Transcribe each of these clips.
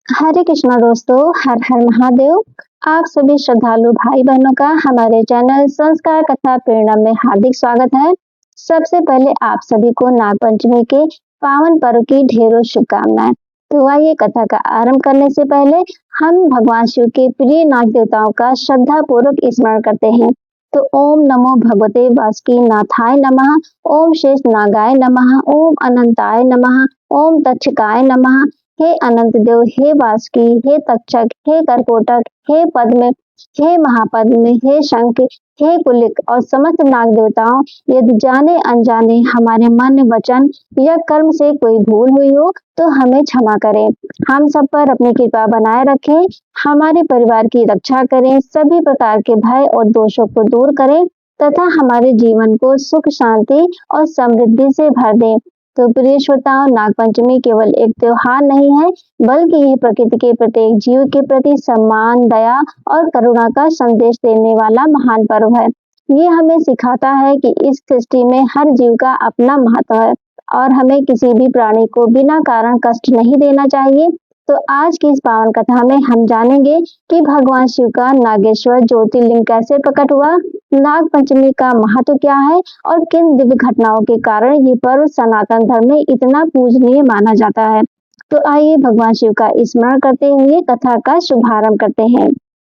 हरे कृष्णा दोस्तों, हर हर महादेव। आप सभी श्रद्धालु भाई बहनों का हमारे चैनल संस्कार कथा प्रेरणा में हार्दिक स्वागत है। सबसे पहले आप सभी को नाग पंचमी के पावन पर्व की ढेरों शुभकामनाएं। तो आइए कथा का आरंभ करने से पहले हम भगवान शिव के प्रिय नाग देवताओं का श्रद्धा पूर्वक स्मरण करते हैं। तो ओम नमो भगवते वासुकी नाथाय नमः, ओम शेष नागाय नमः, ओम अनंताय नमः, ओम तक्षकाय नमः। हे अनंत देव, हे वासुकी, हे तक्षक, हे करकोटक, हे पद्म, हे महापद्म, हे शंख, हे कुलिक और समस्त नाग देवताओं, यदि जाने अनजाने हमारे मन वचन या कर्म से कोई भूल हुई हो तो हमें क्षमा करें। हम सब पर अपनी कृपा बनाए रखें, हमारे परिवार की रक्षा करें, सभी प्रकार के भय और दोषों को दूर करें तथा हमारे जीवन को सुख शांति और समृद्धि से भर दें। तो प्रिय श्रोताओं, नाग पंचमी केवल एक त्योहार नहीं है, बल्कि यह प्रकृति के प्रत्येक जीव के प्रति सम्मान, दया और करुणा का संदेश देने वाला महान पर्व है। ये हमें सिखाता है कि इस सृष्टि में हर जीव का अपना महत्व है और हमें किसी भी प्राणी को बिना कारण कष्ट नहीं देना चाहिए। तो आज की इस पावन कथा में हम जानेंगे कि भगवान शिव का नागेश्वर ज्योतिर्लिंग कैसे प्रकट हुआ, नाग पंचमी का महत्व क्या है और किन दिव्य घटनाओं के कारण ये पर्व सनातन धर्म में इतना पूजनीय माना जाता है। तो आइए भगवान शिव का स्मरण करते हुए कथा का शुभारंभ करते हैं।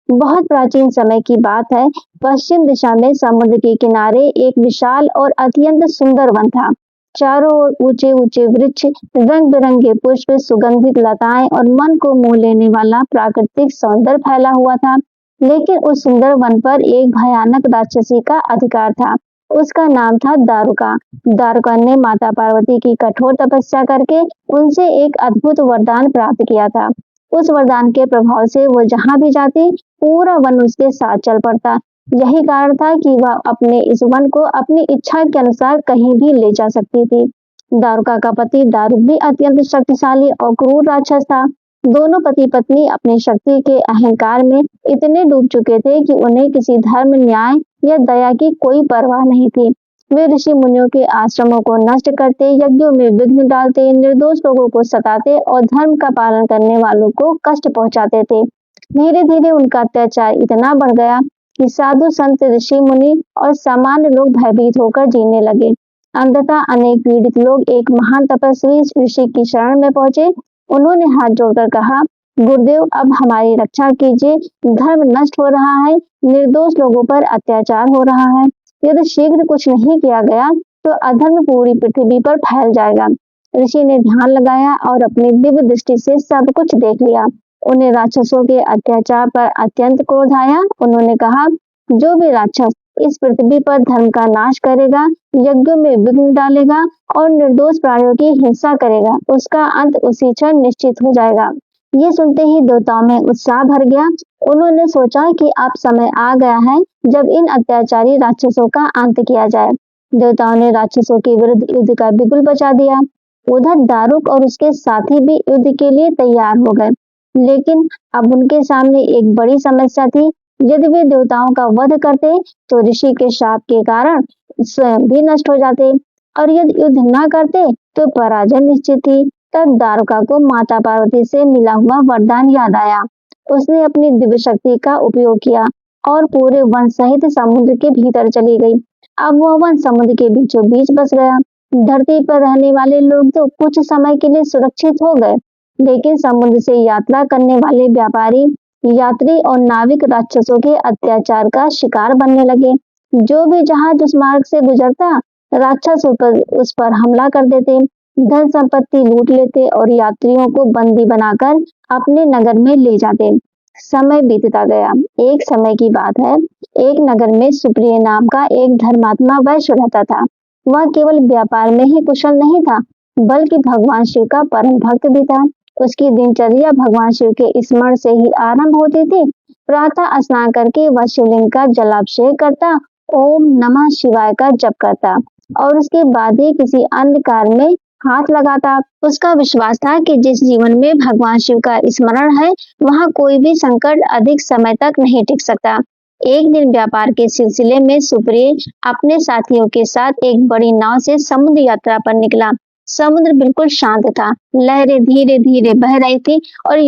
बहुत प्राचीन समय की बात है। पश्चिम दिशा में समुद्र के किनारे एक विशाल और अत्यंत सुंदर वन था। चारों ओर ऊंचे ऊंचे वृक्ष, रंग बिरंगे पुष्प, सुगंधित लताएं और मन को मोह लेने वाला प्राकृतिक सौंदर्य फैला हुआ था। लेकिन उस सुंदर वन पर एक भयानक राक्षसी का अधिकार था। उसका नाम था दारुका। दारुका ने माता पार्वती की कठोर तपस्या करके उनसे एक अद्भुत वरदान प्राप्त किया था। उस वरदान के प्रभाव से वो जहां भी जाती, पूरा वन उसके साथ चल पड़ता। यही कारण था कि वह अपने इस वन को अपनी इच्छा के अनुसार कहीं भी ले जा सकती थी। दारुका का पति दारुक भी अत्यंत शक्तिशाली और क्रूर राक्षस था। दोनों पति पत्नी अपनी शक्ति के अहंकार में इतने डूब चुके थे कि उन्हें किसी धर्म, न्याय या दया की कोई परवाह नहीं थी। वे ऋषि मुनियों के आश्रमों को नष्ट करते, यज्ञों में विघ्न डालते, निर्दोष लोगों को सताते और धर्म का पालन करने वालों को कष्ट पहुंचाते थे। धीरे धीरे उनका अत्याचार इतना बढ़ गया कि साधु संत, ऋषि मुनि और सामान्य लोग भयभीत होकर जीने लगे। अंततः अनेक पीड़ित लोग एक महान तपस्वी ऋषि की शरण में पहुंचे। उन्होंने हाथ जोड़कर कहा, गुरुदेव, अब हमारी रक्षा कीजिए। धर्म नष्ट हो रहा है, निर्दोष लोगों पर अत्याचार हो रहा है। यदि शीघ्र कुछ नहीं किया गया तो अधर्म पूरी पृथ्वी पर फैल जाएगा। ऋषि ने ध्यान लगाया और अपनी दिव्य दृष्टि से सब कुछ देख लिया। उन्हें राक्षसों के अत्याचार पर अत्यंत क्रोध आया। उन्होंने कहा, जो भी राक्षस इस पृथ्वी पर धर्म का नाश करेगा, यज्ञों में विघ्न डालेगा और निर्दोष प्राणियों की हिंसा करेगा, उसका अंत उसी क्षण निश्चित हो जाएगा। ये सुनते ही देवताओं में उत्साह भर गया। उन्होंने सोचा कि अब समय आ गया है जब इन अत्याचारी राक्षसों का अंत किया जाए। देवताओं ने राक्षसों के विरुद्ध युद्ध का बिगुल बजा दिया। उधर दारुक और उसके साथी भी युद्ध के लिए तैयार हो गए। लेकिन अब उनके सामने एक बड़ी समस्या थी। यदि वे देवताओं का वध करते तो ऋषि के शाप के कारण स्वयं भी नष्ट हो जाते, और यदि युद्ध न करते तो पराजय निश्चित थी। तब दारुका को माता पार्वती से मिला हुआ वरदान याद आया। उसने अपनी दिव्य शक्ति का उपयोग किया और पूरे वन सहित समुद्र के भीतर चली गई। अब वह वन समुद्र के बीचों बीच बस गया। धरती पर रहने वाले लोग तो कुछ समय के लिए सुरक्षित हो गए, लेकिन समुद्र से यात्रा करने वाले व्यापारी, यात्री और नाविक राक्षसों के अत्याचार का शिकार बनने लगे। जो भी जहाज उस मार्ग से गुजरता, राक्षस उस पर हमला कर देते, धन संपत्ति लूट लेते और यात्रियों को बंदी बनाकर अपने नगर में ले जाते। समय बीतता गया। एक समय की बात है, एक नगर में सुप्रिय नाम का एक धर्मात्मा वैश्य रहता था। वह केवल व्यापार में ही कुशल नहीं था, बल्कि भगवान शिव का परम भक्त भी था। उसकी दिनचर्या भगवान शिव के स्मरण से ही आरंभ होती थी। प्रातः स्नान करके वह शिवलिंग का जलाभिषेक करता, ओम नमः शिवाय का जप करता और उसके बाद ही किसी अन्य कार्य में हाथ लगाता। उसका विश्वास था कि जिस जीवन में भगवान शिव का स्मरण है, वहां कोई भी संकट अधिक समय तक नहीं टिक सकता। एक दिन व्यापार के सिलसिले में सुप्रिय अपने साथियों के साथ एक बड़ी नाव से समुद्र यात्रा पर निकला। समुद्र बिल्कुल शांत था, लहरें धीरे धीरे बह रही थी और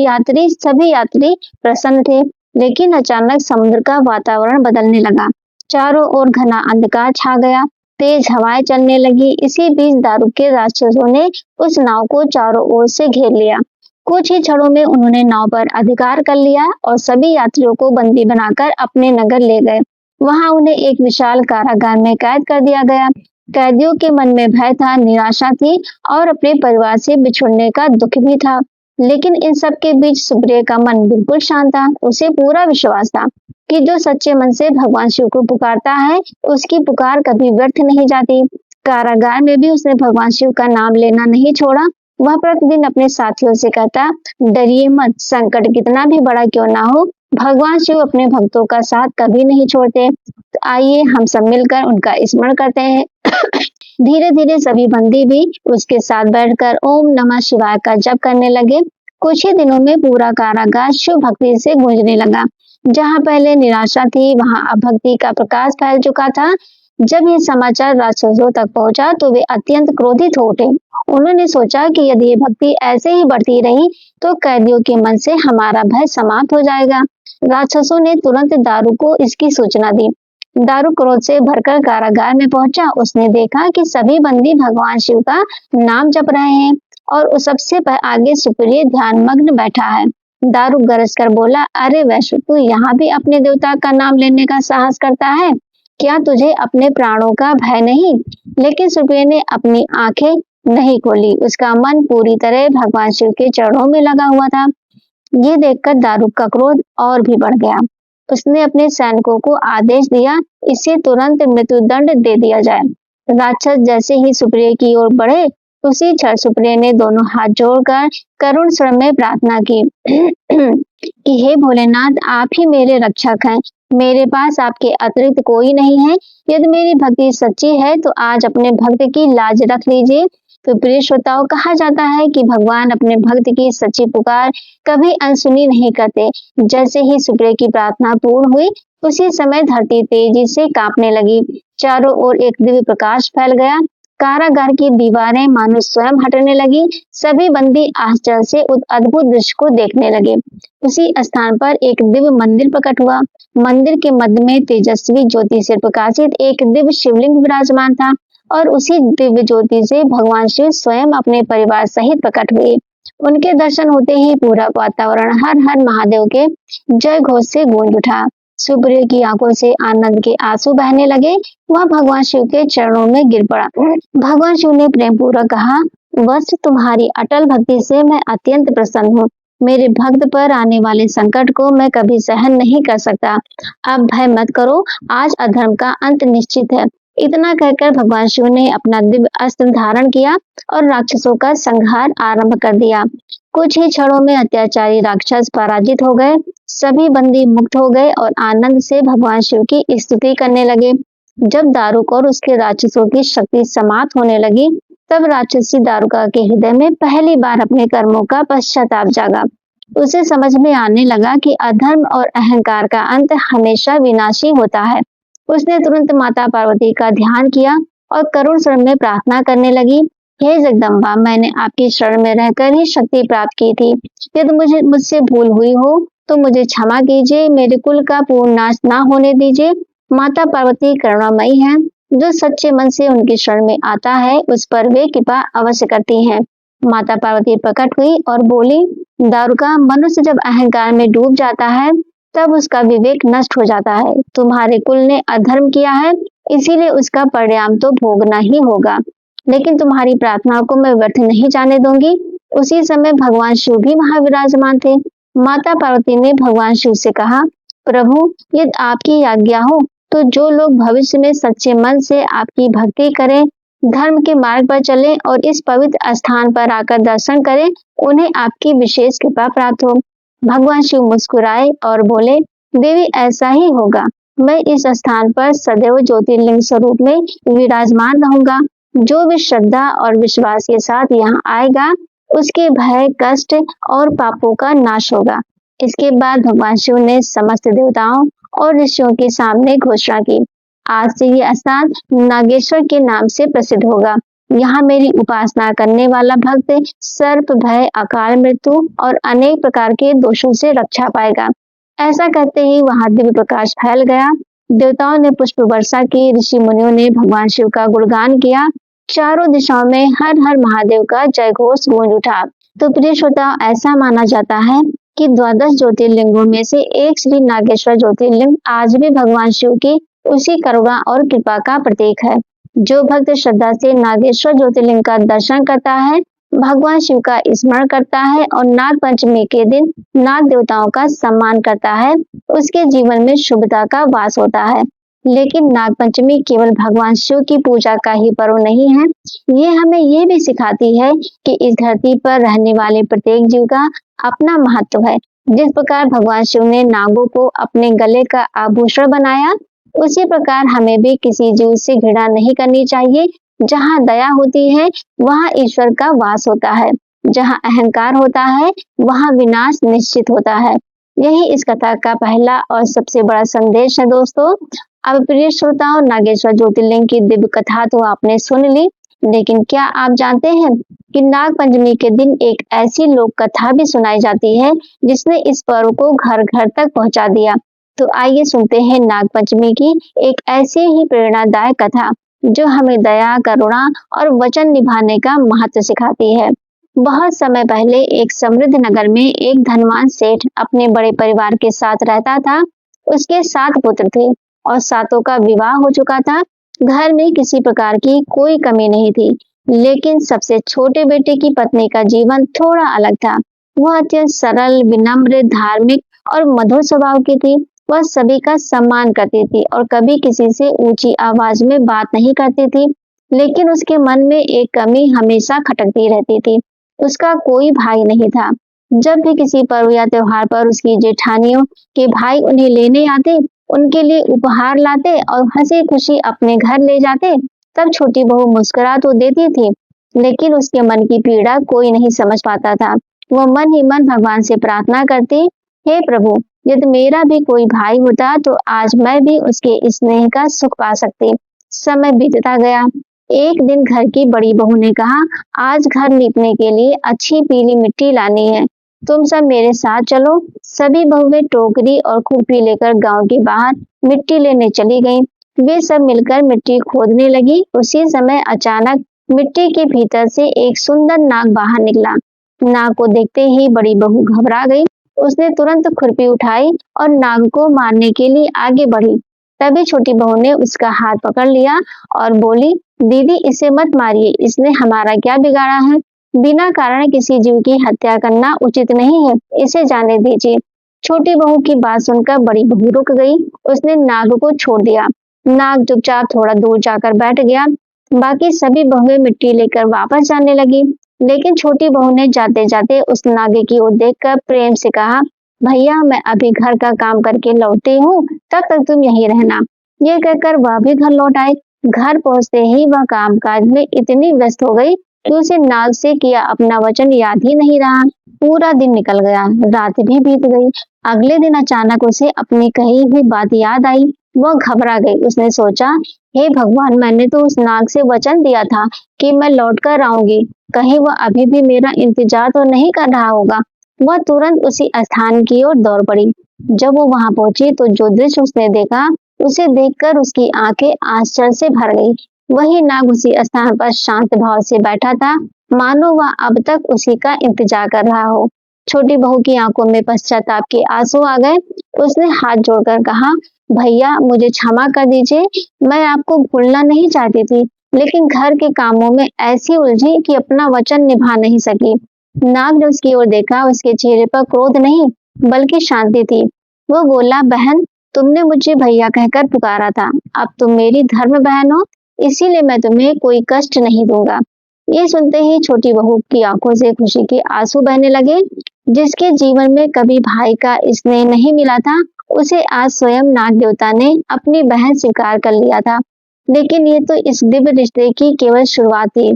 सभी यात्री प्रसन्न थे। लेकिन अचानक समुद्र का वातावरण बदलने लगा। चारों ओर घना अंधकार छा गया, तेज हवाएं चलने लगी। इसी बीच दारू के राक्षसों ने उस नाव को चारों ओर से घेर लिया। कुछ ही क्षणों में उन्होंने नाव पर अधिकार कर लिया और सभी यात्रियों को बंदी बनाकर अपने नगर ले गए। वहां उन्हें एक विशाल कारागार में कैद कर दिया गया। कैदियों के मन में भय था, निराशा थी और अपने परिवार से बिछुड़ने का दुख भी था। लेकिन इन सब के बीच सुप्रिया का मन बिल्कुल शांत था। उसे पूरा विश्वास था कि जो सच्चे मन से भगवान शिव को पुकारता है, उसकी पुकार कभी व्यर्थ नहीं जाती। कारागार में भी उसने भगवान शिव का नाम लेना नहीं छोड़ा। वह प्रतिदिन अपने साथियों से कहता, डरिए मत, संकट कितना भी बड़ा क्यों ना हो, भगवान शिव अपने भक्तों का साथ कभी नहीं छोड़ते। तो आइए हम सब मिलकर उनका स्मरण करते हैं। धीरे धीरे सभी बंदी भी उसके साथ बैठकर ओम नमः शिवाय का जप करने लगे। कुछ ही दिनों में पूरा कारागार शिव भक्ति से गूंजने लगा। जहाँ पहले निराशा थी, वहां अब भक्ति का प्रकाश फैल चुका था। जब ये समाचार राक्षसों तक पहुंचा तो वे अत्यंत क्रोधित हो उठे। उन्होंने सोचा कि यदि ये भक्ति ऐसे ही बढ़ती रही तो कैदियों के मन से हमारा भय समाप्त हो जाएगा। राक्षसों ने तुरंत दारू को इसकी सूचना दी। दारू क्रोध से भरकर कारागार में पहुंचा। उसने देखा कि सभी बंदी भगवान शिव का नाम जप रहे हैं और सबसे आगे सुप्रिय ध्यान मग्न बैठा है। दारू गरज कर बोला, अरे वैश्य, तू यहाँ भी अपने देवता का नाम लेने का साहस करता है? क्या तुझे अपने प्राणों का भय नहीं? लेकिन सुप्रिय ने अपनी आंखें नहीं खोली। उसका मन पूरी तरह भगवान शिव के चरणों में लगा हुआ था। ये देखकर दारू का क्रोध और भी बढ़ गया। उसने अपने सैनिकों को आदेश दिया, इसे तुरंत मृत्युदंड दे दिया जाए। राक्षस जैसे ही सुप्रिय की ओर बढ़े, उसी क्षण सुप्रिय ने दोनों हाथ जोड़कर करुण स्वर में प्रार्थना की कि हे भोलेनाथ, आप ही मेरे रक्षक हैं। मेरे पास आपके अतिरिक्त कोई नहीं है। यदि मेरी भक्ति सच्ची है तो आज अपने भक्त की लाज रख लीजिए। तो प्रिय श्रोताओं, कहा जाता है कि भगवान अपने भक्त की सच्ची पुकार कभी अनसुनी नहीं करते। जैसे ही सुप्रिय की प्रार्थना पूर्ण हुई, उसी समय धरती तेजी से कांपने लगी। चारों ओर एक दिव्य प्रकाश फैल गया। कारागार की दीवारें मानो स्वयं हटने लगी। सभी बंदी आश्चर्य से उस अद्भुत दृश्य को देखने लगे। उसी स्थान पर एक दिव्य मंदिर प्रकट हुआ। मंदिर के मध्य में तेजस्वी ज्योति से प्रकाशित एक दिव्य शिवलिंग विराजमान था और उसी दिव्य ज्योति से भगवान शिव स्वयं अपने परिवार सहित प्रकट हुए। उनके दर्शन होते ही पूरा वातावरण हर हर महादेव के जय घोष से गूंज उठा। सुप्रिय की आंखों से आनंद के आंसू बहने लगे। वह भगवान शिव के चरणों में गिर पड़ा। भगवान शिव ने प्रेम पूर्वक कहा, वत्स, तुम्हारी अटल भक्ति से मैं अत्यंत प्रसन्न हूँ। मेरे भक्त पर आने वाले संकट को मैं कभी सहन नहीं कर सकता। अब भय मत करो, आज अधर्म का अंत निश्चित है। इतना कहकर भगवान शिव ने अपना दिव्य अस्त्र धारण किया और राक्षसों का संहार आरंभ कर दिया। कुछ ही क्षणों में अत्याचारी राक्षस पराजित हो गए। सभी बंदी मुक्त हो गए और आनंद से भगवान शिव की स्तुति करने लगे। जब दारुक और उसके राक्षसों की शक्ति समाप्त होने लगी, तब राक्षसी दारुका के हृदय में पहली बार अपने कर्मों का पश्चाताप जागा। उसे समझ में आने लगा कि अधर्म और अहंकार का अंत हमेशा विनाशी होता है। उसने तुरंत माता पार्वती का ध्यान किया और करुण स्वर में प्रार्थना करने लगी, हे जगदम्बा, मैंने आपकी शरण में रहकर ही शक्ति प्राप्त की थी। यदि मुझसे भूल हुई हो तो मुझे क्षमा कीजिए। मेरे कुल का पूर्ण नाश ना होने दीजिए। माता पार्वती करुणामयी है। जो सच्चे मन से उनकी शरण में आता है, उस पर वे कृपा अवश्य करती हैं। माता पार्वती प्रकट हुई और बोली, दारुका, मनुष्य जब अहंकार में डूब जाता है तब उसका विवेक नष्ट हो जाता है। तुम्हारे कुल ने अधर्म किया है, इसीलिए उसका परिणाम तो भोगना ही होगा। लेकिन तुम्हारी प्रार्थना को मैं व्यर्थ नहीं जाने दूंगी। उसी समय भगवान शिव भी वहां विराजमान थे। माता पार्वती ने भगवान शिव से कहा, प्रभु, यदि आपकी आज्ञा हो तो जो लोग भविष्य में सच्चे मन से आपकी भक्ति करें, धर्म के मार्ग पर चलें और इस पवित्र स्थान पर आकर दर्शन करें, उन्हें आपकी विशेष कृपा प्राप्त हो। भगवान शिव मुस्कुराए और बोले, देवी, ऐसा ही होगा। मैं इस स्थान पर सदैव ज्योतिर्लिंग स्वरूप में विराजमान रहूंगा। जो भी श्रद्धा और विश्वास के साथ यहाँ आएगा, उसके भय, कष्ट और पापों का नाश होगा। इसके बाद भगवान शिव ने समस्त देवताओं और ऋषियों के सामने घोषणा की, आज से ये स्थान नागेश्वर के नाम से प्रसिद्ध होगा। यहाँ मेरी उपासना करने वाला भक्त सर्प, भय, अकाल मृत्यु और अनेक प्रकार के दोषों से रक्षा पाएगा। ऐसा कहते ही वहां दिव्य प्रकाश फैल गया। देवताओं ने पुष्प वर्षा की, ऋषि मुनियों ने भगवान शिव का गुणगान किया। चारों दिशाओं में हर हर महादेव का जय घोष गूंज उठा। तो प्रिय श्रोताओ, ऐसा माना जाता है कि द्वादश ज्योतिर्लिंगों में से एक श्री नागेश्वर ज्योतिर्लिंग आज भी भगवान शिव की उसी करुणा और कृपा का प्रतीक है। जो भक्त श्रद्धा से नागेश्वर ज्योतिर्लिंग का दर्शन करता है, भगवान शिव का स्मरण करता है और नाग पंचमी के दिन नाग देवताओं का सम्मान करता है, उसके जीवन में शुभता का वास होता है। लेकिन नाग पंचमी केवल भगवान शिव की पूजा का ही पर्व नहीं है, ये हमें ये भी सिखाती है कि इस धरती पर रहने वाले प्रत्येक जीव का अपना महत्व है। जिस प्रकार भगवान शिव ने नागों को अपने गले का आभूषण बनाया, उसी प्रकार हमें भी किसी जीव से घृणा नहीं करनी चाहिए। जहाँ दया होती है वहाँ ईश्वर का वास होता है, जहाँ अहंकार होता है वहाँ विनाश निश्चित होता है। यही इस कथा का पहला और सबसे बड़ा संदेश है दोस्तों। अब प्रिय श्रोताओं, नागेश्वर ज्योतिर्लिंग की दिव्य कथा तो आपने सुन ली, लेकिन क्या आप जानते हैं कि नाग पंचमी के दिन एक ऐसी लोक कथा भी सुनाई जाती है जिसने इस पर्व को घर घर तक पहुंचा दिया। तो आइए सुनते हैं नाग पंचमी की एक ऐसी ही प्रेरणादायक कथा जो हमें दया, करुणा और वचन निभाने का महत्व सिखाती है। बहुत समय पहले एक समृद्ध नगर में एक धनवान सेठ अपने बड़े परिवार के साथ रहता था। उसके 7 पुत्र थे और 7 का विवाह हो चुका था। घर में किसी प्रकार की कोई कमी नहीं थी, लेकिन सबसे छोटे बेटे की पत्नी का जीवन थोड़ा अलग था। वह अत्यंत सरल, विनम्र, धार्मिक और मधुर स्वभाव की थी। वह सभी का सम्मान करती थी और कभी किसी से ऊंची आवाज में बात नहीं करती थी। लेकिन उसके मन में एक कमी हमेशा खटकती रहती थी। उसका कोई भाई नहीं था। जब भी किसी पर्व या त्योहार पर उसकी जेठानियों के भाई उन्हें लेने आते, उनके लिए उपहार लाते और हंसी खुशी अपने घर ले जाते, तब छोटी बहू मुस्कुरा तो देती थी, लेकिन उसके मन की पीड़ा कोई नहीं समझ पाता था। वह मन ही मन भगवान से प्रार्थना करती, हे प्रभु, यदि मेरा भी कोई भाई होता तो आज मैं भी उसके स्नेह का सुख पा सकती। समय बीतता गया। एक दिन घर की बड़ी बहू ने कहा, आज घर लीपने के लिए अच्छी पीली मिट्टी लानी है, तुम सब मेरे साथ चलो। सभी बहुएं टोकरी और खुरपी लेकर गांव के बाहर मिट्टी लेने चली गईं। वे सब मिलकर मिट्टी खोदने लगी। उसी समय अचानक मिट्टी के भीतर से एक सुंदर नाग बाहर निकला। नाग को देखते ही बड़ी बहू घबरा गई। उसने तुरंत खुरपी उठाई और नाग को मारने के लिए आगे बढ़ी। तभी छोटी बहू ने उसका हाथ पकड़ लिया और बोली, दीदी, इसे मत मारिए, इसने हमारा क्या बिगाड़ा है? बिना कारण किसी जीव की हत्या करना उचित नहीं है, इसे जाने दीजिए। छोटी बहू की बात सुनकर बड़ी बहू रुक गई। उसने नाग को छोड़ दिया। नाग चुपचाप थोड़ा दूर जाकर बैठ गया। बाकी सभी बहुएं मिट्टी लेकर वापस जाने लगी, लेकिन छोटी बहू ने जाते जाते उस नागे की ओर देखकर प्रेम से कहा, भैया, मैं अभी घर का काम करके लौटी हूँ, तब तक तुम यहीं रहना। ये कहकर वह भी घर लौट आए। घर पहुंचते ही वह कामकाज में इतनी व्यस्त हो गई कि उसे नाग से किया अपना वचन याद ही नहीं रहा। पूरा दिन निकल गया, रात भी बीत गई। अगले दिन अचानक उसे अपनी कही हुई बात याद आई। वह घबरा गई। उसने सोचा, हे भगवान, मैंने तो उस नाग से वचन दिया था कि मैं लौट कर आऊंगी, कहीं वह अभी भी मेरा इंतजार तो नहीं कर रहा होगा। वह तुरंत उसी स्थान की ओर दौड़ पड़ी। जब वो वहां पहुंची तो जो दृश्य उसने देखा, उसे देखकर उसकी आंखें आश्चर्य से भर गई। वही नाग उसी स्थान पर शांत भाव से बैठा था, मानो वह अब तक उसी का इंतजार कर रहा हो। छोटी बहू की आंखों में पश्चाताप के आंसू आ गए। उसने हाथ जोड़कर कहा, भैया, मुझे क्षमा कर दीजिए, मैं आपको भूलना नहीं चाहती थी, लेकिन घर के कामों में ऐसी उलझी कि अपना वचन निभा नहीं सकी। नाग ने उसकी ओर देखा। उसके चेहरे पर क्रोध नहीं बल्कि शांति थी। वो बोला, बहन, तुमने मुझे भैया कहकर पुकारा था, अब तुम मेरी धर्म बहन हो, इसीलिए मैं तुम्हें कोई कष्ट नहीं दूंगा। ये सुनते ही छोटी बहू की आंखों से खुशी के आंसू बहने लगे। जिसके जीवन में कभी भाई का स्नेह नहीं मिला था, उसे आज स्वयं नाग देवता ने अपनी बहन स्वीकार कर लिया था। लेकिन ये तो इस दिव्य रिश्ते की केवल शुरुआत थी।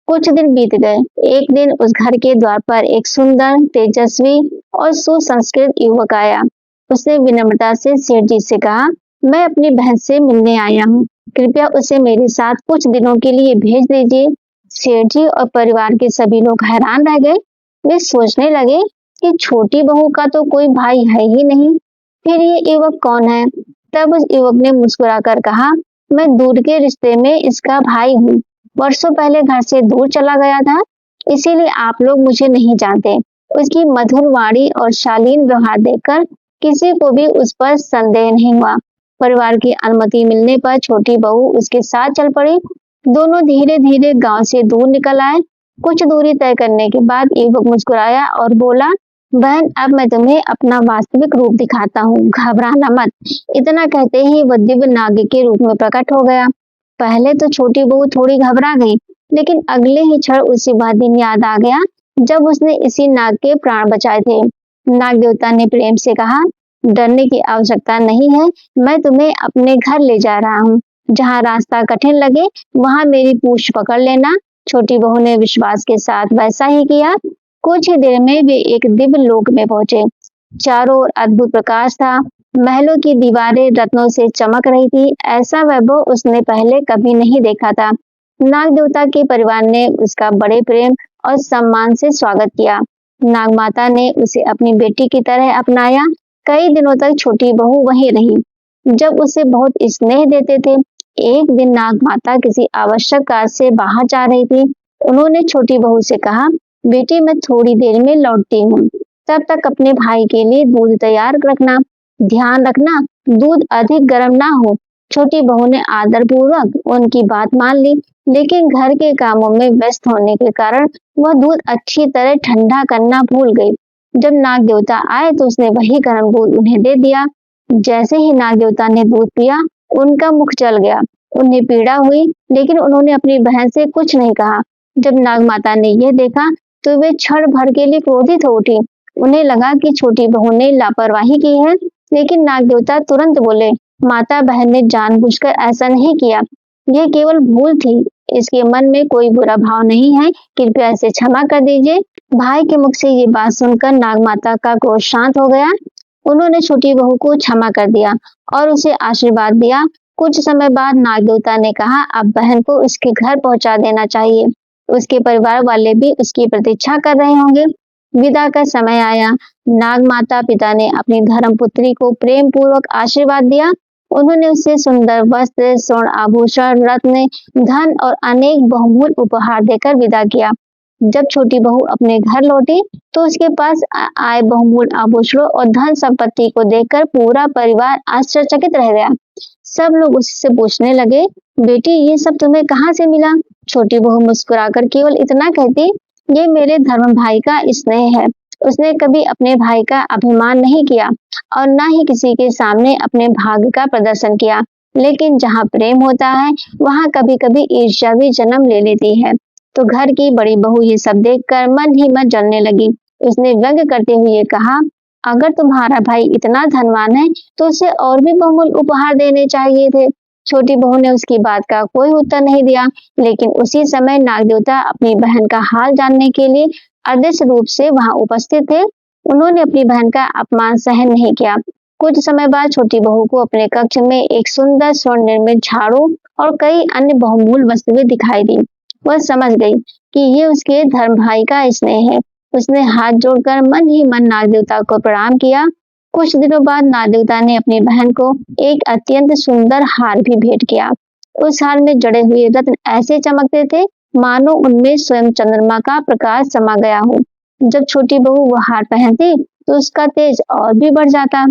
कुछ दिन बीत गए। एक दिन उस घर के द्वार पर एक सुंदर, तेजस्वी और सुसंस्कृत युवक आया। उसने विनम्रता से सेठ जी से कहा, मैं अपनी बहन से मिलने आया हूँ, कृपया उसे मेरे साथ कुछ दिनों के लिए भेज दीजिए। सेठ जी और परिवार के सभी लोग हैरान रह गए। वे सोचने लगे कि छोटी बहू का तो कोई भाई है ही नहीं, फिर ये युवक कौन है। तब उस युवक ने मुस्कुराकर कहा, मैं दूर के रिश्ते में इसका भाई हूँ। वर्षों पहले घर से दूर चला गया था, इसीलिए आप लोग मुझे नहीं जानते। उसकी मधुर वाणी और शालीन व्यवहार देखकर किसी को भी उस पर संदेह नहीं हुआ। परिवार की अनुमति मिलने पर छोटी बहू उसके साथ चल पड़ी। दोनों धीरे धीरे गांव से दूर निकल आए। कुछ दूरी तय करने के बाद युवक मुस्कुराया और बोला, बहन अब मैं तुम्हें अपना वास्तविक रूप दिखाता हूँ, घबराना मत। इतना कहते ही वह दिव्य नाग के रूप में प्रकट हो गया। पहले तो छोटी बहू थोड़ी घबरा गई, लेकिन अगले ही क्षण उसे वह दिन याद आ गया जब उसने इसी नाग के प्राण बचाए थे। नाग देवता ने प्रेम से कहा, डरने की आवश्यकता नहीं है, मैं तुम्हें अपने घर ले जा रहा हूँ। जहाँ रास्ता कठिन लगे वहां मेरी पूंछ पकड़ लेना। छोटी बहू ने विश्वास के साथ वैसा ही किया। कुछ ही देर में वे एक दिव्य लोक में पहुंचे। चारों ओर अद्भुत प्रकाश था। महलों की दीवारें रत्नों से चमक रही थी। ऐसा वैभव उसने पहले कभी नहीं देखा था। नाग देवता के परिवार ने उसका बड़े प्रेम और सम्मान से स्वागत किया। नाग माता ने उसे अपनी बेटी की तरह अपनाया। कई दिनों तक छोटी बहू वहीं रही, जब उसे बहुत स्नेह देते थे। एक दिन नाग माता किसी आवश्यक कार्य से बाहर जा रही थी। उन्होंने छोटी बहू से कहा, बेटी मैं थोड़ी देर में लौटती हूँ, तब तक अपने भाई के लिए दूध तैयार रखना। ध्यान रखना दूध अधिक गर्म ना हो। छोटी बहू ने आदर पूर्वक उनकी बात मान ली, लेकिन घर के कामों में व्यस्त होने के कारण वह दूध अच्छी तरह ठंडा करना भूल गई। जब नाग देवता आए तो उसने वही गर्म दूध उन्हें दे दिया। जैसे ही नाग देवता ने दूध पिया, उनका मुख जल गया। उन्हें पीड़ा हुई, लेकिन उन्होंने अपनी बहन से कुछ नहीं कहा। जब नाग माता ने यह देखा तो वे क्षण भर के लिए क्रोधित हो उठी। उन्हें लगा कि छोटी बहू ने लापरवाही की है, लेकिन नाग देवता तुरंत बोले, माता बहन ने जानबूझकर ऐसा नहीं किया, यह केवल भूल थी। इसके मन में कोई बुरा भाव नहीं है, कृपया इसे क्षमा कर दीजिए। भाई के मुख से ये बात सुनकर नाग माता का क्रोध शांत हो गया। उन्होंने छोटी बहू को क्षमा कर दिया और उसे आशीर्वाद दिया। कुछ समय बाद नाग देवता ने कहा, अब बहन को उसके घर पहुंचा देना चाहिए। उसके परिवार वाले भी उसकी प्रतीक्षा कर रहे होंगे। विदा का समय आया। नाग माता पिता ने अपनी धर्मपुत्री को प्रेम पूर्वक आशीर्वाद दिया। उन्होंने उसे सुंदर वस्त्र, स्वर्ण आभूषण, रत्न, धन और अनेक बहुमूल्य उपहार देकर विदा किया। जब छोटी बहू अपने घर लौटी तो उसके पास आए बहुमूल्य आभूषणों और धन संपत्ति को देखकर पूरा परिवार आश्चर्यचकित रह गया। सब लोग उससे पूछने लगे, बेटी ये सब तुम्हें कहाँ से मिला। छोटी बहू मुस्कुराकर केवल इतना कहती, ये मेरे धर्म भाई का स्नेह है। उसने कभी अपने भाई का अभिमान नहीं किया और न ही किसी के सामने अपने भाग्य का प्रदर्शन किया। लेकिन जहाँ प्रेम होता है वहाँ कभी कभी ईर्ष्या भी जन्म ले लेती है। तो घर की बड़ी बहू ये सब देखकर मन ही मन जलने लगी। उसने व्यंग करते हुए कहा, अगर तुम्हारा भाई इतना धनवान है तो उसे और भी बहुमूल्य उपहार देने चाहिए थे। छोटी बहू ने उसकी बात का कोई उत्तर नहीं दिया, लेकिन उसी समय नाग देवता अपनी बहन का हाल जानने के लिए अदृश्य रूप से वहां उपस्थित थे। उन्होंने अपनी बहन का अपमान सहन नहीं किया। कुछ समय बाद छोटी बहू को अपने कक्ष में एक सुंदर स्वर्ण निर्मित झाड़ू और कई अन्य बहुमूल्य वस्तुएं दिखाई दी। वह समझ गई कि ये उसके धर्म भाई का स्नेह है। उसने हाथ जोड़कर मन ही मन नाग देवता को प्रणाम किया। कुछ दिनों बाद नाग देवता ने अपनी बहन को एक अत्यंत सुंदर हार भी भेंट किया। उस हार में जड़े हुए रत्न ऐसे चमकते थे मानो उनमें स्वयं चंद्रमा का प्रकाश समा गया हो। जब छोटी बहू वह हार पहनती तो उसका तेज और भी बढ़ जाता।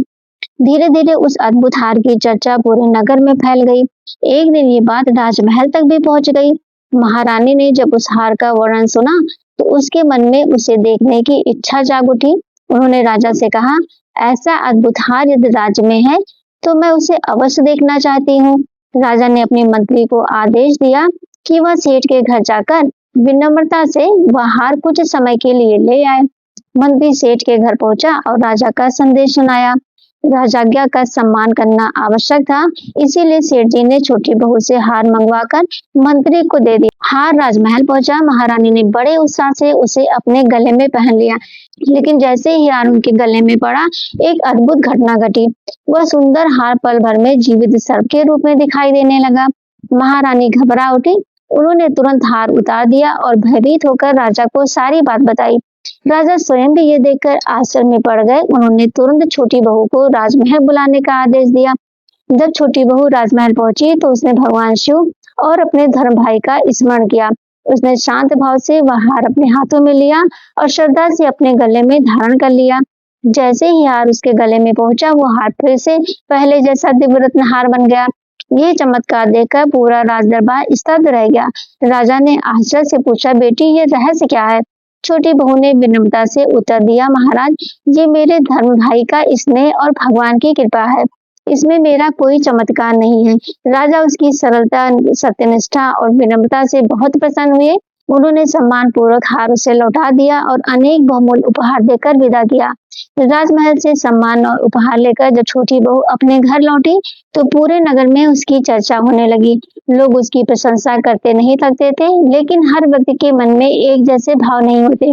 धीरे धीरे उस अद्भुत हार की चर्चा पूरे नगर में फैल गई। एक दिन ये बात राजमहल तक भी पहुंच गई। महारानी ने जब उस हार का वर्णन सुना तो उसके मन में उसे देखने की इच्छा जाग उठी। उन्होंने राजा से कहा, ऐसा अद्भुत हार यदि राज्य में है तो मैं उसे अवश्य देखना चाहती हूँ। राजा ने अपने मंत्री को आदेश दिया कि वह सेठ के घर जाकर विनम्रता से वह हार कुछ समय के लिए ले आए। मंत्री सेठ के घर पहुंचा और राजा का संदेश सुनाया। राजाज्ञा का सम्मान करना आवश्यक था, इसीलिए सेठ जी ने छोटी बहू से हार मंगवाकर मंत्री को दे दी। हार राजमहल पहुंचा। महारानी ने बड़े उत्साह से उसे अपने गले में पहन लिया, लेकिन जैसे ही हार उनके गले में पड़ा एक अद्भुत घटना घटी। वह सुंदर हार पल भर में जीवित सर्प के रूप में दिखाई देने लगा। महारानी घबरा उठी उन्होंने तुरंत हार उतार दिया और भयभीत होकर राजा को सारी बात बताई। राजा स्वयं भी ये देखकर आश्चर्य में पड़ गए। उन्होंने तुरंत छोटी बहू को राजमहल बुलाने का आदेश दिया। जब छोटी बहू राजमहल पहुंची तो उसने भगवान शिव और अपने धर्म भाई का स्मरण किया। उसने शांत भाव से वह हार अपने हाथों में लिया और श्रद्धा से अपने गले में धारण कर लिया। जैसे ही हार उसके गले में पहुंचा, वो हार फिर से पहले जैसा दिव्य रत्न हार बन गया। ये चमत्कार देखकर पूरा राज दरबार स्तब्ध रह गया। राजा ने आश्चर्य से पूछा, बेटी ये रहस्य क्या है? छोटी बहू ने विनम्रता से उत्तर दिया, महाराज ये मेरे धर्म भाई का स्नेह और भगवान की कृपा है, इसमें मेरा कोई चमत्कार नहीं है। राजा उसकी सरलता, सत्यनिष्ठा और विनम्रता से बहुत प्रसन्न हुए। उन्होंने सम्मान पूर्वक हार उसे लौटा दिया और अनेक बहुमूल्य उपहार देकर विदा किया। राजमहल से सम्मान और उपहार लेकर जब छोटी बहू अपने घर लौटी तो पूरे नगर में उसकी चर्चा होने लगी। लोग उसकी प्रशंसा करते नहीं थकते थे, लेकिन हर व्यक्ति के मन में एक जैसे भाव नहीं होते।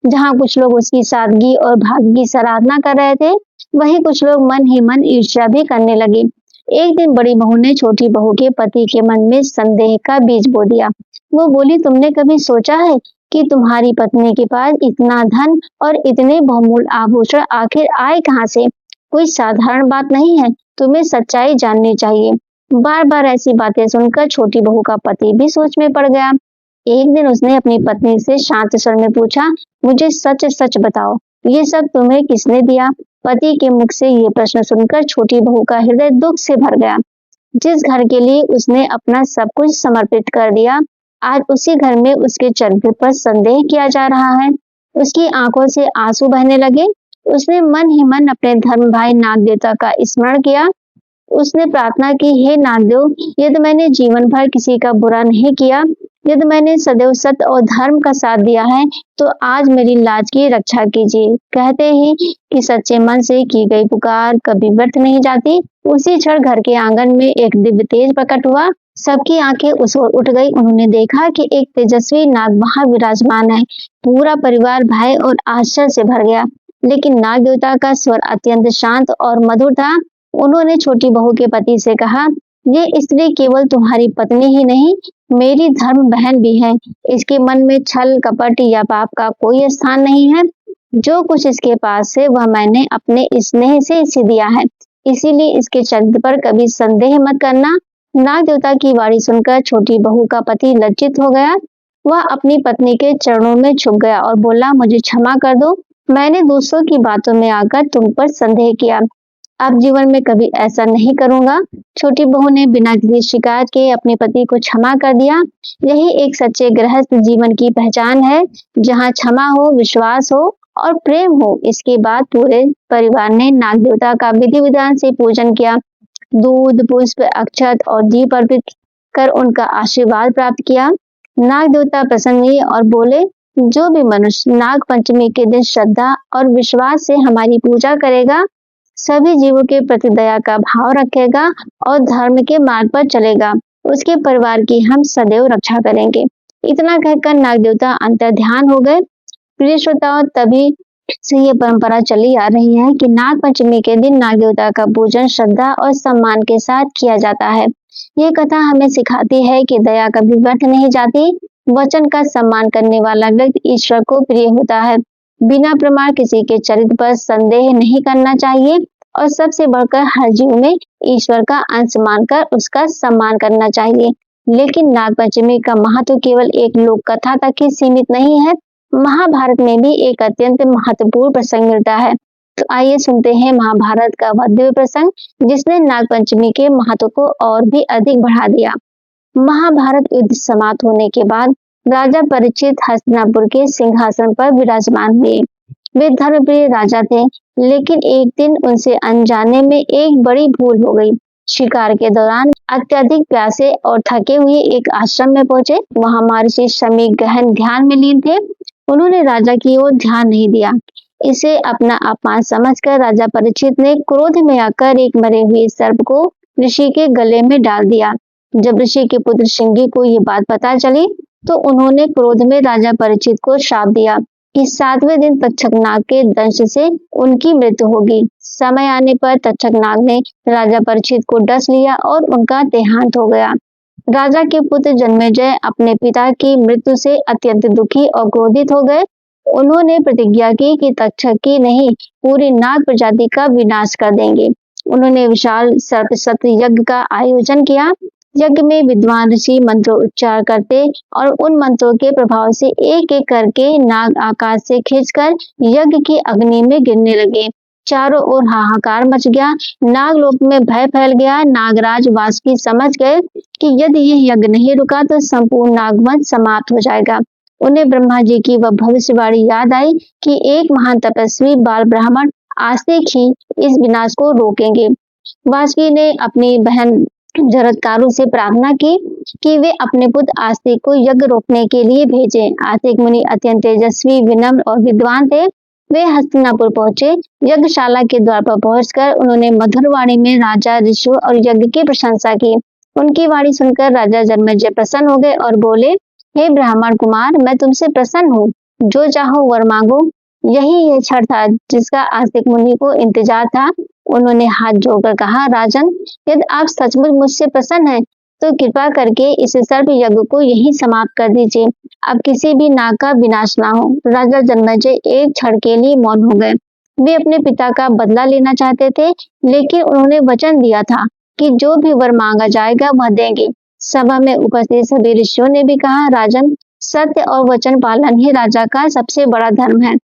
जहाँ कुछ लोग उसकी सादगी और भाग्य की सराहना कर रहे थे, वहीं कुछ लोग मन ही मन ईर्ष्या भी करने लगे। एक दिन बड़ी बहू ने छोटी बहू के पति के मन में संदेह का बीज बो दिया। वो बोली, तुमने कभी सोचा है कि तुम्हारी पत्नी के पास इतना धन और इतने बहुमूल्य आभूषण आखिर आए कहाँ से? कोई साधारण बात नहीं है, तुम्हें सच्चाई जाननी चाहिए। बार बार ऐसी बातें सुनकर छोटी बहू का पति भी सोच में पड़ गया। एक दिन उसने अपनी पत्नी से शांत स्वर में पूछा, मुझे सच सच बताओ, ये सब तुम्हें किसने दिया? पति के मुख से ये प्रश्न सुनकर छोटी बहू का हृदय दुख से भर गया। जिस घर के लिए उसने अपना सब कुछ समर्पित कर दिया, आज उसी घर में उसके चरित्र पर संदेह किया जा रहा है। उसकी आंखों से आंसू बहने लगे। उसने मन ही मन अपने धर्म भाई नाग देवता का स्मरण किया। उसने प्रार्थना की, हे नागदेव, यदि मैंने जीवन भर किसी का बुरा नहीं किया, यदि मैंने सदैव सत्य और धर्म का साथ दिया है, तो आज मेरी लाज की रक्षा कीजिए। कहते ही कि सच्चे मन से की गई पुकार कभी व्यर्थ नहीं जाती। उसी क्षण घर के आंगन में एक दिव्य तेज प्रकट हुआ। सबकी आंखें उस ओर उठ गई। उन्होंने देखा कि एक तेजस्वी नाग वहां विराजमान है। पूरा परिवार भय और आश्चर्य से भर गया, लेकिन नाग देवता का स्वर अत्यंत शांत और मधुर था। उन्होंने छोटी बहू के पति से कहा, ये स्त्री केवल तुम्हारी पत्नी ही नहीं, मेरी धर्म बहन भी है। इसके मन में छल, कपट या पाप का कोई स्थान नहीं है। जो कुछ इसके पास है वह मैंने अपने स्नेह से इसे दिया है, इसीलिए इसके चरित्र पर कभी संदेह मत करना। नाग देवता की वाणी सुनकर छोटी बहू का पति लज्जित हो गया। वह अपनी पत्नी के चरणों में झुक गया और बोला, मुझे क्षमा कर दो, मैंने दूसरों की बातों में आकर तुम पर संदेह किया। अब जीवन में कभी ऐसा नहीं करूंगा। छोटी बहू ने बिना किसी शिकायत के अपने पति को क्षमा कर दिया। यही एक सच्चे गृहस्थ जीवन की पहचान है, जहाँ क्षमा हो, विश्वास हो और प्रेम हो। इसके बाद पूरे परिवार ने नाग देवता का विधि विधान से पूजन किया। दूध, पुष्प, अक्षत और दीप अर्पित कर उनका आशीर्वाद प्राप्त किया। नाग देवता प्रसन्न हुए और बोले, जो भी मनुष्य नाग पंचमी के दिन श्रद्धा और विश्वास से हमारी पूजा करेगा, सभी जीवों के प्रति दया का भाव रखेगा और धर्म के मार्ग पर चलेगा, उसके परिवार की हम सदैव रक्षा करेंगे। इतना कहकर नाग देवता अंतर्ध्यान हो गए। प्रिय श्रोताओं, तभी से ये परंपरा चली आ रही है कि नाग पंचमी के दिन नाग देवता का पूजन श्रद्धा और सम्मान के साथ किया जाता है। ये कथा हमें सिखाती है कि दया कभी व्यर्थ नहीं जाती। वचन का सम्मान करने वाला व्यक्ति ईश्वर को प्रिय होता है। बिना प्रमाण किसी के चरित्र पर संदेह नहीं करना चाहिए और सबसे बढ़कर हर जीव में ईश्वर का अंश मानकर उसका सम्मान करना चाहिए। लेकिन नागपंचमी का महत्व केवल एक लोक कथा तक ही सीमित नहीं है। महाभारत में भी एक अत्यंत महत्वपूर्ण प्रसंग मिलता है। तो आइए सुनते हैं महाभारत का वह दिव्य प्रसंग जिसने नागपंचमी के महत्व को और भी अधिक बढ़ा दिया। महाभारत युद्ध समाप्त होने के बाद राजा परीक्षित हस्तिनापुर के सिंहासन पर विराजमान हुए। वे धर्मप्रिय राजा थे, लेकिन एक दिन उनसे अनजाने में एक बड़ी भूल हो गई। शिकार के दौरान अत्यधिक प्यासे और थके हुए एक आश्रम में पहुंचे। वहां महर्षि शमी गहन ध्यान में लीन थे। उन्होंने राजा की ओर ध्यान नहीं दिया। इसे अपना अपमान समझकर राजा परीक्षित ने क्रोध में आकर एक मरे हुए सर्प को ऋषि के गले में डाल दिया। जब ऋषि के पुत्र श्रृंगी को ये बात पता चली तो उन्होंने क्रोध में राजा परीक्षित को श्राप दिया कि 7वें दिन तक्षक नाग के दंश से उनकी मृत्यु होगी। समय आने पर तक्षक नाग ने राजा परीक्षित को डस लिया और उनका देहांत हो गया। राजा के पुत्र जन्मेजय अपने पिता की मृत्यु से अत्यंत दुखी और क्रोधित हो गए। उन्होंने प्रतिज्ञा की कि तक्षक की नहीं, पूरी नाग प्रजाति का विनाश कर देंगे। उन्होंने विशाल सर्प सत्र यज्ञ का आयोजन किया। यज्ञ में विद्वान ऋषि मंत्रोच्चार करते और उन मंत्रों के प्रभाव से एक एक करके नाग आकाश से खींचकर यज्ञ की अग्नि में गिरने लगे। चारों ओर हाहाकार मच गया। नागलोक में भय फैल गया। नागराज वासुकी समझ गए कि यदि यह यज्ञ नहीं रुका तो संपूर्ण नागवंश समाप्त हो जाएगा। उन्हें ब्रह्मा जी की वह भविष्यवाणी याद आई कि एक महान तपस्वी बाल ब्राह्मण आस्तिक ही इस विनाश को रोकेंगे। वासुकी ने अपनी बहन जरत्कारु से प्रार्थना की कि वे अपने पुत्र आस्तिक को यज्ञ रोकने के लिए भेजें। आस्तिक मुनि अत्यंत तेजस्वी, विनम्र और विद्वान थे। वे हस्तिनापुर पहुंचे। यज्ञशाला के द्वार पर पहुंचकर उन्होंने मधुर वाणी में राजा, ऋषियों और यज्ञ की प्रशंसा की। उनकी वाणी सुनकर राजा जन्मेजय प्रसन्न हो गए और बोले, हे ब्राह्मण कुमार, मैं तुमसे प्रसन्न हूँ। जो चाहो वर मांगो। यही ये क्षण था जिसका आस्तिक मुनि को इंतजार था। उन्होंने हाथ जोड़कर कहा, राजन, यदि आप सचमुच मुझसे प्रसन्न हैं तो कृपा करके इस सर्प यज्ञ को यहीं समाप्त कर दीजिए। अब किसी भी नाग का विनाश ना हो। राजा जन्मेजय एक क्षण के लिए मौन हो गए। वे अपने पिता का बदला लेना चाहते थे, लेकिन उन्होंने वचन दिया था कि जो भी वर मांगा जाएगा वह देंगे। सभा में उपस्थित सभी ऋषियों ने भी कहा, राजन, सत्य और वचन पालन ही राजा का सबसे बड़ा धर्म है।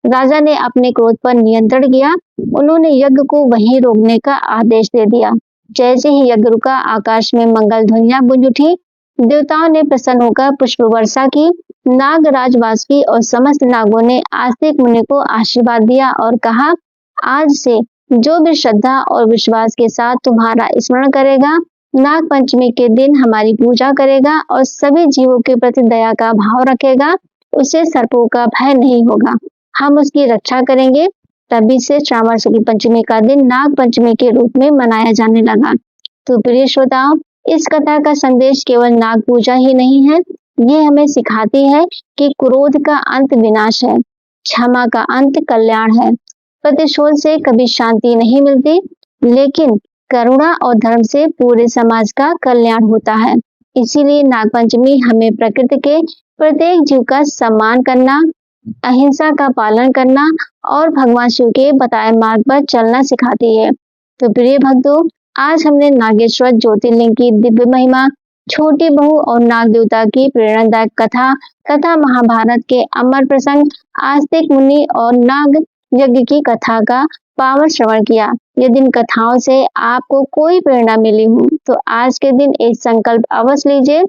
राजा ने अपने क्रोध पर नियंत्रण किया। उन्होंने यज्ञ को वहीं रोकने का आदेश दे दिया। जैसे ही यज्ञ रुका, आकाश में मंगल ध्वनियां गूंज उठी। देवताओं ने प्रसन्न होकर पुष्प वर्षा की। नागराज वासुकी और समस्त नागों ने आस्तिक मुनि को आशीर्वाद दिया और कहा, आज से जो भी श्रद्धा और विश्वास के साथ तुम्हारा स्मरण करेगा, नाग पंचमी के दिन हमारी पूजा करेगा और सभी जीवों के प्रति दया का भाव रखेगा, उसे सर्पों का भय नहीं होगा। हम उसकी रक्षा करेंगे। तभी से श्रावण शुक्ल पंचमी का दिन नाग पंचमी के रूप में मनाया जाने लगा। तो प्रिय श्रोताओं, इस कथा का संदेश केवल नाग पूजा ही नहीं है, ये हमें सिखाती है कि क्रोध का अंत विनाश है, क्षमा का अंत कल्याण है। प्रतिशोध से कभी शांति नहीं मिलती, लेकिन करुणा और धर्म से पूरे समाज का कल्याण होता है। इसीलिए नागपंचमी हमें प्रकृति के प्रत्येक जीव का सम्मान करना, अहिंसा का पालन करना और भगवान शिव के बताए मार्ग पर चलना सिखाती है। तो प्रिय भक्तों, आज हमने नागेश्वर ज्योतिर्लिंग की दिव्य महिमा, छोटी बहू और नाग देवता की प्रेरणादायक कथा तथा महाभारत के अमर प्रसंग, आस्तिक मुनि और नाग यज्ञ की कथा का पावन श्रवण किया। यदि इन कथाओं से आपको कोई प्रेरणा मिली हो तो आज के दिन एक संकल्प अवश्य लीजिए,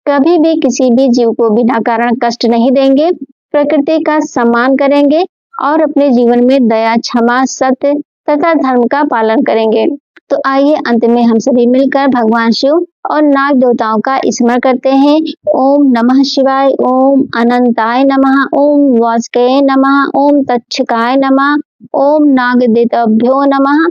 कभी भी किसी भी जीव को बिना कारण कष्ट नहीं देंगे, प्रकृति का सम्मान करेंगे और अपने जीवन में दया, क्षमा, सत्य तथा धर्म का पालन करेंगे। तो आइए अंत में हम सभी मिलकर भगवान शिव और नाग देवताओं का स्मरण करते हैं। ओम नमः शिवाय, ओम अनंताय नमः, ओम वासुके नमः, ओम तक्षकाय नमः, ओम नागदेवताभ्यो नमः।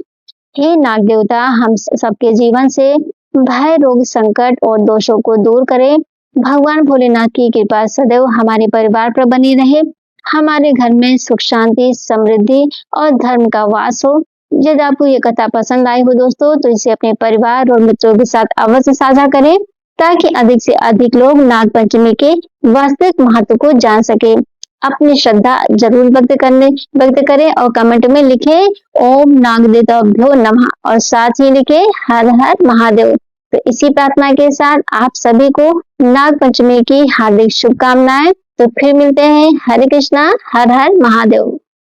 हे नाग देवता, हम सबके जीवन से भय, रोग, संकट और दोषों को दूर करें। भगवान भोलेनाथ की कृपा सदैव हमारे परिवार पर बनी रहे। हमारे घर में सुख, शांति, समृद्धि और धर्म का वास हो। यदि आपको ये कथा पसंद आई हो दोस्तों, तो इसे अपने परिवार और मित्रों के साथ अवश्य साझा करें, ताकि अधिक से अधिक लोग नाग पंचमी के वास्तविक महत्व को जान सके। अपनी श्रद्धा जरूर व्यक्त करें और कमेंट में लिखें ओम नागदेवताभ्यो नमः और साथ ही लिखें हर हर महादेव। तो इसी प्रार्थना के साथ आप सभी को नाग पंचमी की हार्दिक शुभकामनाएं। तो फिर मिलते हैं। हरे कृष्णा, हर हर महादेव।